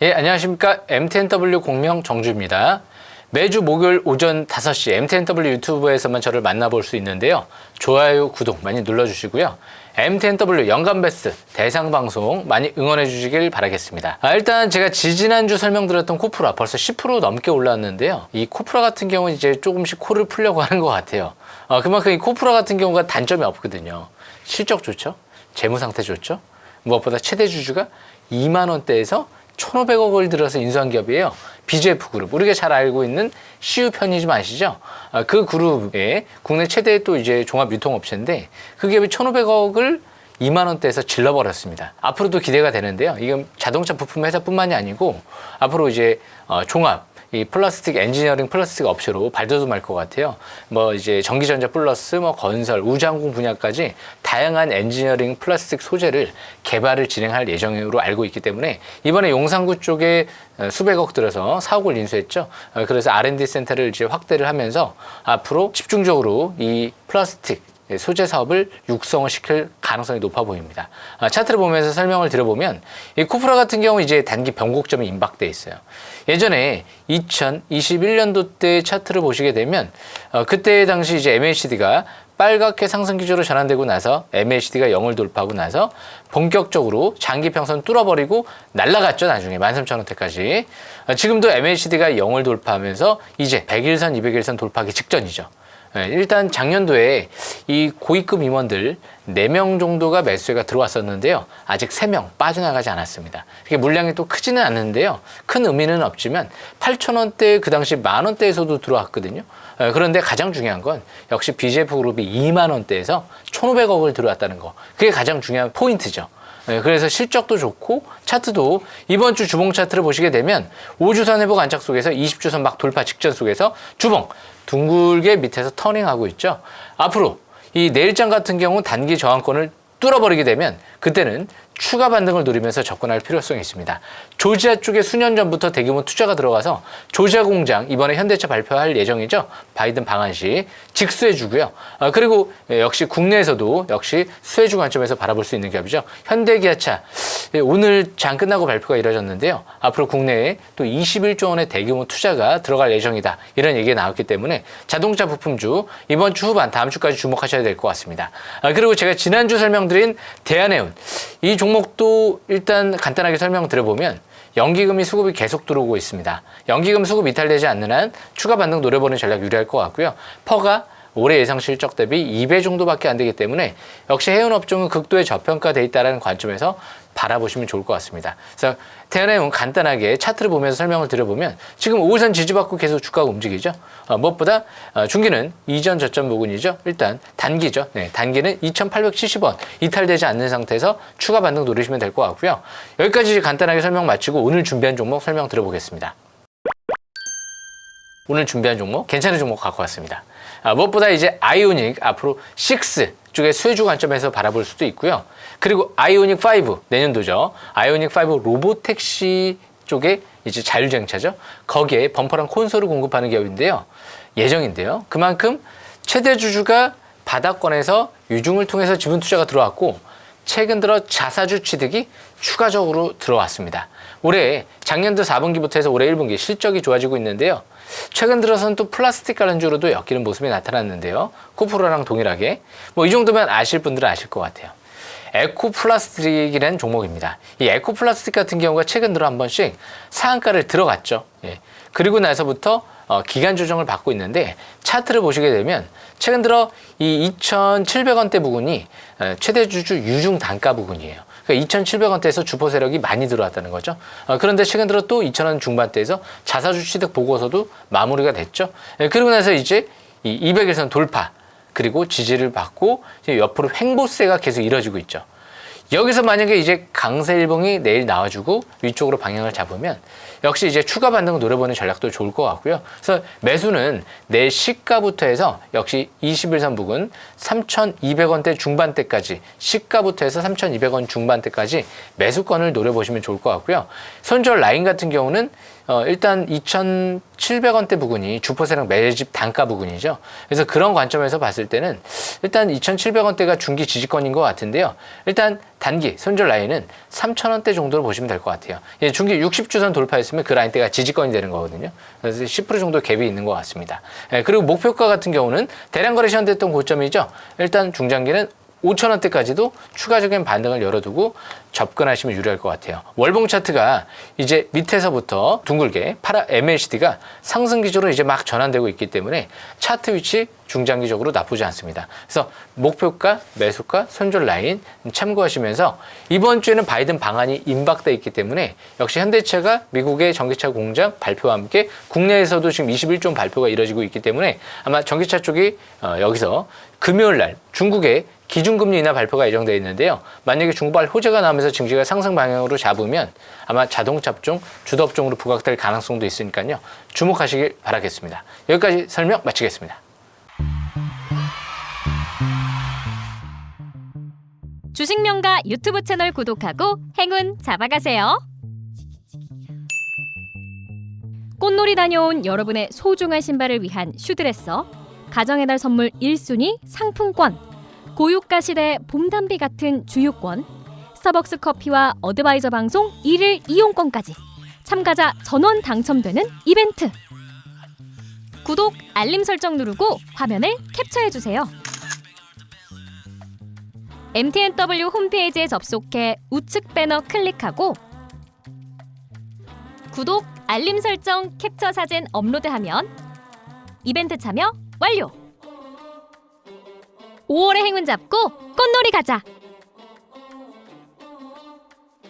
예, 안녕하십니까. MTNW 공명 정주입니다. 매주 목요일 오전 5시 MTNW 유튜브에서만 저를 만나볼 수 있는데요. 좋아요, 구독 많이 눌러주시고요. MTNW 연간베스트 대상방송 많이 응원해 주시길 바라겠습니다. 일단 제가 지지난주 설명드렸던 코프라 벌써 10% 넘게 올랐는데요. 이 코프라 같은 경우는 이제 조금씩 코를 풀려고 하는 것 같아요. 그만큼 이 코프라 같은 경우가 단점이 없거든요. 실적 좋죠? 재무 상태 좋죠? 무엇보다 최대 주주가 2만 원대에서 1,500억을 들여서 인수한 기업이에요. BGF 그룹. 우리가 잘 알고 있는 CU 편의점 아시죠? 그 그룹의 국내 최대 또 이제 종합 유통업체인데 그 기업이 1,500억을 2만 원대에서 질러버렸습니다. 앞으로도 기대가 되는데요. 이건 자동차 부품 회사뿐만이 아니고 앞으로 이제 종합 이 플라스틱 엔지니어링 플라스틱 업체로 발돋움 할 것 같아요. 뭐 이제 전기전자 플러스 뭐 건설, 우주항공 분야까지 다양한 엔지니어링 플라스틱 소재를 개발을 진행할 예정으로 알고 있기 때문에 이번에 용산구 쪽에 수백억 들여서 4억을 인수했죠. 그래서 R&D 센터를 이제 확대를 하면서 앞으로 집중적으로 이 플라스틱 소재 사업을 육성을 시킬 가능성이 높아 보입니다. 차트를 보면서 설명을 드려보면 이 코프라 같은 경우 이제 단기 변곡점이 임박돼 있어요. 예전에 2021년도 때 차트를 보시게 되면 그때 당시 이제 MACD가 빨갛게 상승 기조로 전환되고 나서 MACD가 0을 돌파하고 나서 본격적으로 장기 평선 뚫어버리고 날아갔죠. 나중에 13,000원대까지. 지금도 MACD가 0을 돌파하면서 이제 100일선, 200일선 돌파하기 직전이죠. 일단 작년도에 이 고위급 임원들 4명 정도가 매수세가 들어왔었는데요. 아직 3명 빠져나가지 않았습니다. 이게 물량이 또 크지는 않는데요. 큰 의미는 없지만 8,000원대 그 당시 만원대에서도 들어왔거든요. 그런데 가장 중요한 건 역시 BGF 그룹이 2만 원대에서 1,500억을 들어왔다는 거. 그게 가장 중요한 포인트죠. 그래서 실적도 좋고 차트도 이번 주 주봉 차트를 보시게 되면 5주선 회복 안착 속에서 20주선 막 돌파 직전 속에서 주봉 둥글게 밑에서 터닝하고 있죠. 앞으로 이 내일장 같은 경우 단기 저항권을 뚫어버리게 되면 그때는 추가 반등을 노리면서 접근할 필요성이 있습니다. 조지아 쪽에 수년 전부터 대규모 투자가 들어가서 조지아 공장 이번에 현대차 발표할 예정이죠. 바이든 방한 시 직수해주고요. 그리고 역시 국내에서도 역시 수혜주 관점에서 바라볼 수 있는 기업이죠. 현대기아차 오늘 장 끝나고 발표가 이뤄졌는데요. 앞으로 국내에 또 21조 원의 대규모 투자가 들어갈 예정이다. 이런 얘기가 나왔기 때문에 자동차 부품주 이번 주 후반 다음 주까지 주목하셔야 될 것 같습니다. 그리고 제가 지난주 설명드린 대한해운 이 종목도 일단 간단하게 설명드려보면 연기금이 수급이 계속 들어오고 있습니다. 연기금 수급 이탈되지 않는 한 추가 반등 노려보는 전략 유리할 것 같고요. 퍼가 올해 예상 실적 대비 2배 정도밖에 안 되기 때문에 역시 해운 업종은 극도의 저평가돼 있다는 관점에서 바라보시면 좋을 것 같습니다. 그래서 대한해운 간단하게 차트를 보면서 설명을 드려보면 지금 5선 지지받고 계속 주가가 움직이죠. 무엇보다 중기는 이전 저점 부근이죠. 일단 단기죠. 단기는 2,870원 이탈되지 않는 상태에서 추가 반등 노리시면 될 것 같고요. 여기까지 간단하게 설명 마치고 오늘 준비한 종목 설명 드려보겠습니다. 오늘 준비한 종목 괜찮은 종목 갖고 왔습니다. 무엇보다 이제 아이오닉 앞으로 6 쪽의 수혜주 관점에서 바라볼 수도 있고요. 그리고 아이오닉 5 내년도죠. 아이오닉 5 로보택시 쪽에 이제 자율주행차죠. 거기에 범퍼랑 콘솔을 공급하는 기업인데요. 예정인데요. 그만큼 최대 주주가 바닥권에서 유중을 통해서 지분 투자가 들어왔고 최근 들어 자사주 취득이 추가적으로 들어왔습니다. 올해 작년도 4분기부터 해서 올해 1분기 실적이 좋아지고 있는데요. 최근 들어서는 또 플라스틱 관련주로도 엮이는 모습이 나타났는데요. 코프라랑 동일하게 이 정도면 아실 분들은 아실 것 같아요. 에코플라스틱이라는 종목입니다. 이 에코플라스틱 같은 경우가 최근 들어 한 번씩 상한가를 들어갔죠. 그리고 나서부터 기간 조정을 받고 있는데 차트를 보시게 되면 최근 들어 이 2,700원대 부근이 최대 주주 유중 단가 부근이에요. 그러니까 2,700원대에서 주포 세력이 많이 들어왔다는 거죠. 그런데 최근 들어 또 2,000원 중반대에서 자사주 취득 보고서도 마무리가 됐죠. 그리고 나서 이제 이 200일선 돌파 그리고 지지를 받고 옆으로 횡보세가 계속 이뤄지고 있죠. 여기서 만약에 이제 강세일봉이 내일 나와주고 위쪽으로 방향을 잡으면 역시 이제 추가 반등 노려보는 전략도 좋을 것 같고요. 그래서 매수는 내 시가부터 해서 역시 21선 부근 3,200원대 중반대까지, 시가부터 해서 3,200원 중반대까지 매수권을 노려보시면 좋을 것 같고요. 손절 라인 같은 경우는 일단 2,700원대 부근이 주포세력 매집 단가 부근이죠. 그래서 그런 관점에서 봤을 때는 일단 2,700원대가 중기 지지권인 것 같은데요. 일단 단기 손절 라인은 3,000원대 정도로 보시면 될 것 같아요. 중기 60주선 돌파했으면 그 라인대가 지지권이 되는 거거든요. 그래서 10% 정도 갭이 있는 것 같습니다. 그리고 목표가 같은 경우는 대량 거래 시현됐던 고점이죠. 일단 중장기는 5,000원대까지도 추가적인 반등을 열어두고 접근하시면 유리할 것 같아요. 월봉 차트가 이제 밑에서부터 둥글게 MACD가 상승 기조로 이제 막 전환되고 있기 때문에 차트 위치 중장기적으로 나쁘지 않습니다. 그래서 목표가, 매수가, 손절 라인 참고하시면서 이번 주에는 바이든 방한이 임박돼 있기 때문에 역시 현대차가 미국의 전기차 공장 발표와 함께 국내에서도 지금 21조 발표가 이뤄지고 있기 때문에 아마 전기차 쪽이 여기서 금요일 날 중국의 기준금리 인하 발표가 예정되어 있는데요. 만약에 중발 호재가 나오면서 증시가 상승 방향으로 잡으면 아마 자동차 업종, 주도 업종으로 부각될 가능성도 있으니까요. 주목하시길 바라겠습니다. 여기까지 설명 마치겠습니다. 주식명가 유튜브 채널 구독하고 행운 잡아가세요. 꽃놀이 다녀온 여러분의 소중한 신발을 위한 슈드레서, 가정의 달 선물 1순위 상품권, 고유가 시대 봄담비 같은 주유권, 스타벅스 커피와 어드바이저 방송 1일 이용권까지 참가자 전원 당첨되는 이벤트. 구독, 알림 설정 누르고 화면을 캡처해주세요. MTNW 홈페이지에 접속해 우측 배너 클릭하고 구독, 알림 설정, 캡처 사진 업로드하면 이벤트 참여 완료! 5월의 행운 잡고 꽃놀이 가자!